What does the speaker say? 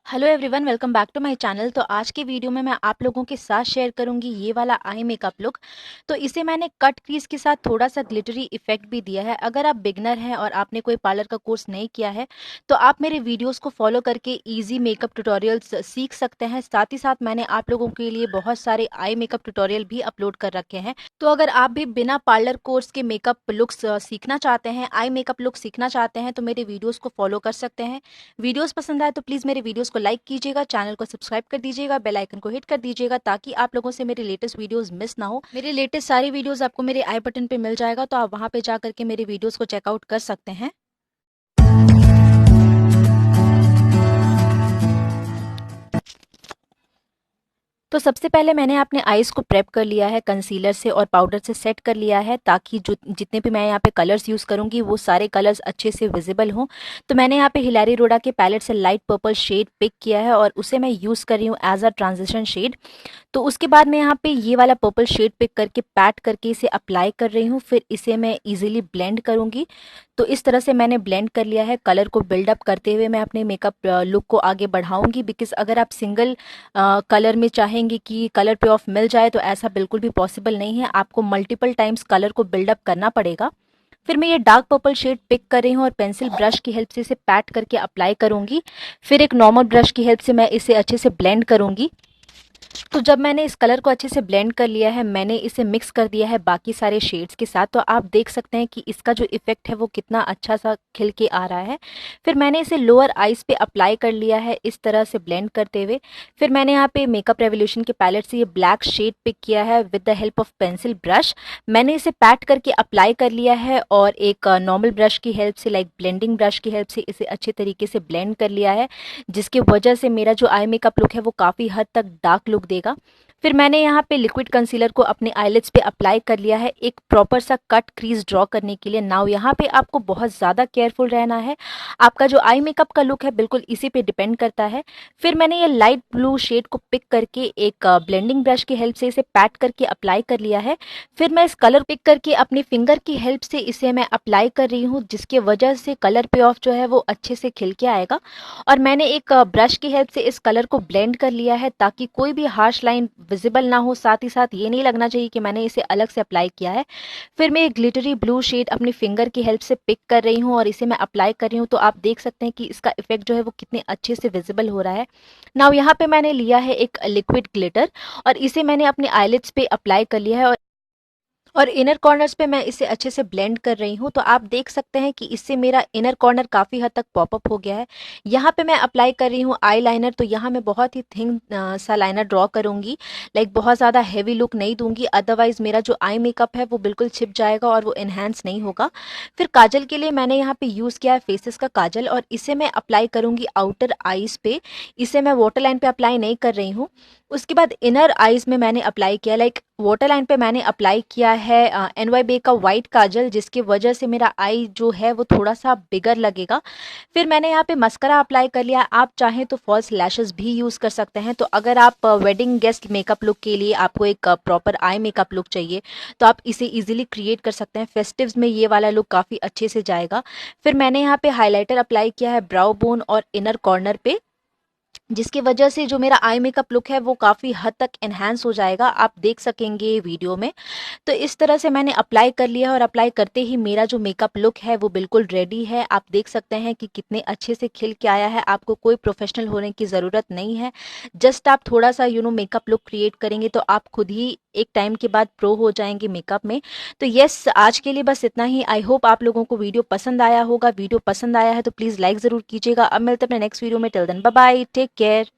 Hello everyone, welcome back to my channel. तो आज के वीडियो में मैं आप लोगों के साथ शेयर करूंगी ये वाला आई मेकअप लुक। तो इसे मैंने कट क्रीज के साथ थोड़ा सा ग्लिटरी इफेक्ट भी दिया है। अगर आप बिगनर हैं और आपने कोई पार्लर का कोर्स नहीं किया है तो आप मेरे वीडियोस को फॉलो करके इजी मेकअप ट्यूटोरियल्स सीख सकते हैं। साथ ही साथ मैंने आप लोगों के लिए बहुत सारे आई मेकअप ट्यूटोरियल भी अपलोड कर रखे हैं। तो अगर आप भी बिना पार्लर कोर्स के मेकअप लुक्स सीखना चाहते हैं, आई मेकअप लुक सीखना चाहते हैं, तो मेरे वीडियोस को फॉलो कर सकते हैं। वीडियोस पसंद आए तो प्लीज़ मेरे वीडियोस को लाइक कीजिएगा, चैनल को सब्सक्राइब कर दीजिएगा, बेल आइकन को हिट कर दीजिएगा ताकि आप लोगों से मेरे लेटेस्ट वीडियोस मिस ना हो। मेरे लेटेस्ट सारी वीडियोस आपको मेरे आई बटन पे मिल जाएगा, तो आप वहां पे जा करके मेरे वीडियोस को चेकआउट कर सकते हैं। तो सबसे पहले मैंने अपने आईज को प्रेप कर लिया है, कंसीलर से और पाउडर से सेट कर लिया है ताकि जो जितने भी मैं यहाँ पे कलर्स यूज़ करूँगी वो सारे कलर्स अच्छे से विजिबल हों। तो मैंने यहाँ पे हिलारी रोडा के पैलेट से लाइट पर्पल शेड पिक किया है और उसे मैं यूज़ कर रही हूँ एज अ ट्रांजिशन शेड। तो उसके बाद मैं यहाँ पे ये वाला पर्पल शेड पिक करके पैट करके इसे अप्लाई कर रही हूँ। फिर इसे मैं इजीली ब्लेंड करूँगी। तो इस तरह से मैंने ब्लेंड कर लिया है। कलर को बिल्डअप करते हुए मैं अपने मेकअप लुक को आगे बढ़ाऊंगी, बिकॉज अगर आप सिंगल कलर में चाहेंगे कि कलर पे ऑफ मिल जाए तो ऐसा बिल्कुल भी पॉसिबल नहीं है। आपको मल्टीपल टाइम्स कलर को बिल्डअप करना पड़ेगा। फिर मैं ये डार्क पर्पल शेड पिक कर रही हूँ और पेंसिल ब्रश की हेल्प से इसे पैट करके अप्लाई करूंगी। फिर एक नॉर्मल ब्रश की हेल्प से मैं इसे अच्छे से ब्लेंड करूंगी। तो जब मैंने इस कलर को अच्छे से ब्लेंड कर लिया है, मैंने इसे मिक्स कर दिया है बाकी सारे शेड्स के साथ। तो आप देख सकते हैं कि इसका जो इफेक्ट है वो कितना अच्छा सा खिल के आ रहा है। फिर मैंने इसे लोअर आईज पे अप्लाई कर लिया है इस तरह से ब्लेंड करते हुए। फिर मैंने यहाँ पे मेकअप रेवोल्यूशन के पैलेट से ये ब्लैक शेड पिक किया है with the help of pencil brush. मैंने इसे पैट करके अप्लाई कर लिया है और एक नॉर्मल ब्रश की हेल्प से, लाइक ब्लेंडिंग ब्रश की हेल्प से इसे अच्छे तरीके से ब्लेंड कर लिया है, जिसकी वजह से मेरा जो आई मेकअप लुक है वो काफ़ी हद तक डार्क लुक देगा। फिर मैंने यहाँ पे लिक्विड कंसीलर को अपने आईलिड्स पे अप्लाई कर लिया है एक प्रॉपर सा कट क्रीज ड्रॉ करने के लिए। नाउ यहाँ पे आपको बहुत ज़्यादा केयरफुल रहना है। आपका जो आई मेकअप का लुक है बिल्कुल इसी पे डिपेंड करता है। फिर मैंने ये लाइट ब्लू शेड को पिक करके एक ब्लेंडिंग ब्रश की हेल्प से इसे पैट करके अप्लाई कर लिया है। फिर मैं इस कलर पिक करके अपनी फिंगर की हेल्प से इसे मैं अप्लाई कर रही हूँ, जिसकी वजह से कलर पे ऑफ जो है वो अच्छे से खिल के आएगा। और मैंने एक ब्रश की हेल्प से इस कलर को ब्लेंड कर लिया है ताकि कोई भी हार्श लाइन विजिबल ना हो। साथ ही साथ ये नहीं लगना चाहिए कि मैंने इसे अलग से अप्लाई किया है। फिर मैं एक ग्लिटरी ब्लू शेड अपनी फिंगर की हेल्प से पिक कर रही हूँ और इसे मैं अप्लाई कर रही हूँ। तो आप देख सकते हैं कि इसका इफेक्ट जो है वो कितने अच्छे से विजिबल हो रहा है। नाउ यहाँ पे मैंने लिया है एक लिक्विड ग्लिटर और इसे मैंने अपने आईलिड्स पे अप्लाई कर लिया है और इनर कॉर्नर्स पे मैं इसे अच्छे से ब्लेंड कर रही हूँ। तो आप देख सकते हैं कि इससे मेरा इनर कॉर्नर काफ़ी हद तक पॉपअप हो गया है। यहाँ पे मैं अप्लाई कर रही हूँ आई लाइनर। तो यहाँ मैं बहुत ही थिन सा लाइनर ड्रॉ करूँगी, लाइक बहुत ज़्यादा हैवी लुक नहीं दूंगी, अदरवाइज मेरा जो आई मेकअप है वो बिल्कुल छिप जाएगा और वो इन्हेंस नहीं होगा। फिर काजल के लिए मैंने यहाँ पे यूज़ किया है फेसेस का काजल और इसे मैं अप्लाई करूँगी आउटर आईज पे। इसे मैं वाटर लाइन पे अप्लाई नहीं कर रही हूँ। उसके बाद इनर आईज में मैंने अप्लाई किया, लाइक वाटर लाइन पे मैंने अप्लाई किया है NYB का वाइट काजल, जिसकी वजह से मेरा आई जो है वो थोड़ा सा बिगर लगेगा। फिर मैंने यहाँ पे मस्करा अप्लाई कर लिया। आप चाहें तो फॉल्स लैशेस भी यूज़ कर सकते हैं। तो अगर आप वेडिंग गेस्ट मेकअप लुक के लिए आपको एक प्रॉपर आई मेकअप लुक चाहिए तो आप इसे इजीली क्रिएट कर सकते हैं। फेस्टिव्स में ये वाला लुक काफ़ी अच्छे से जाएगा। फिर मैंने यहाँ पे हाईलाइटर अप्लाई किया है ब्राउ बोन और इनर कॉर्नर पे, जिसकी वजह से जो मेरा आई मेकअप लुक है वो काफ़ी हद तक एनहांस हो जाएगा, आप देख सकेंगे वीडियो में। तो इस तरह से मैंने अप्लाई कर लिया और अप्लाई करते ही मेरा जो मेकअप लुक है वो बिल्कुल रेडी है। आप देख सकते हैं कि कितने अच्छे से खिल के आया है। आपको कोई प्रोफेशनल होने की ज़रूरत नहीं है। जस्ट आप थोड़ा सा मेकअप लुक क्रिएट करेंगे तो आप खुद ही एक टाइम के बाद प्रो हो जाएंगे मेकअप में। तो यस, आज के लिए बस इतना ही। आई होप आप लोगों को वीडियो पसंद आया होगा। वीडियो पसंद आया है तो प्लीज़ लाइक ज़रूर कीजिएगा। अब मिलते हैं अपने नेक्स्ट वीडियो में। Till then bye bye, take care.